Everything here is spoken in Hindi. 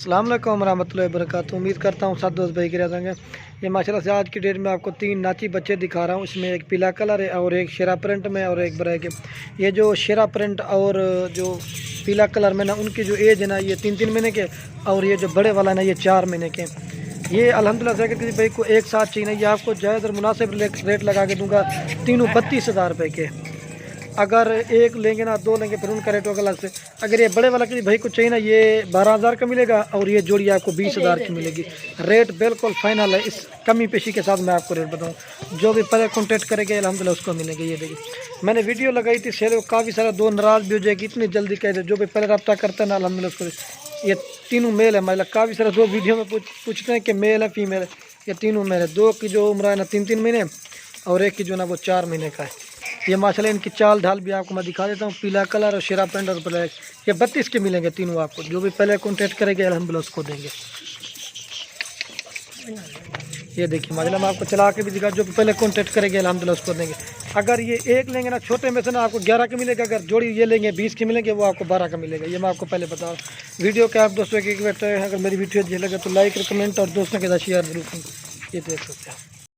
अस्सलाम वालेकुम रहमतुल्लाहि व बरकातहू। उम्मीद करता हूँ सब दोस्त भाई के रहते होंगे। ये माशाल्लाह से आज की डेट में आपको 3 नाची बच्चे दिखा रहा हूँ। इसमें एक पीला कलर है और एक शेरा प्रिंट में और एक ब्लैक है। ये जो शेरा प्रिंट और जो पीला कलर में ना, उनकी जो एज है ना, ये 3-3 महीने के, और ये जो बड़े वाला ना, ये 4 महीने के। ये अल्हम्दुलिल्लाह से अगर किसी भाई को एक साथ चाहिए, ये आपको जायज़ और मुनासिब रेट लगा के दूंगा। तीनों 32,000 रुपये के। अगर एक लेंगे ना, 2 लेंगे, फिर उनका रेट होगा अलग से। अगर ये बड़े वाला किसी भाई को चाहिए ना, ये 12,000 का मिलेगा और ये जोड़ी आपको 20,000 की मिलेगी। रेट बिल्कुल फाइनल है। इस कमी पेशी के साथ मैं आपको रेट बताऊँ। जो भी पहले कॉन्टेक्ट करेंगे अल्हम्दुलिल्लाह उसको मिलेंगे। ये देखिए, मैंने वीडियो लगाई थी सेल, काफ़ी सारा 2 नाराज़ भी हो जाएगी, इतनी जल्दी कह दे। जो भी पहले रब्ता करता है ना, अल्हम्दुलिल्लाह उसको। ये तीनों मेल है। मतलब काफ़ी सारा 2 वीडियो में पूछते हैं कि मेल है फीमेल है। ये तीनों मेल है। 2 की जो उम्र है ना 3-3 महीने, और एक की जो ना वो 4 महीने का है। ये माशाल्लाह इनकी चाल ढाल भी आपको मैं दिखा देता हूँ। पीला कलर और शेरा पेंट और ब्लैक, ये 32 के मिलेंगे तीनों आपको। जो भी पहले कॉन्टेक्ट करेंगे अल्हम्दुलिल्लाह उसको देंगे। ये देखिए माशाल्लाह, मैं आपको चला के भी दिखा। जो भी पहले कॉन्टेक्ट करेंगे अल्हम्दुलिल्लाह उसको देंगे। अगर ये एक लेंगे ना छोटे में से ना, आपको 11 का मिलेगा। अगर जोड़ी ये लेंगे 20 के मिलेंगे, वो आपको 12 का मिलेगा। ये मैं आपको पहले बता रहा हूँ। वीडियो के आप दोस्तों की अगर मेरी वीडियो अच्छी लगे तो लाइक, कमेंट और दोस्तों के साथ शेयर जरूर करें। ये देख सकते हैं।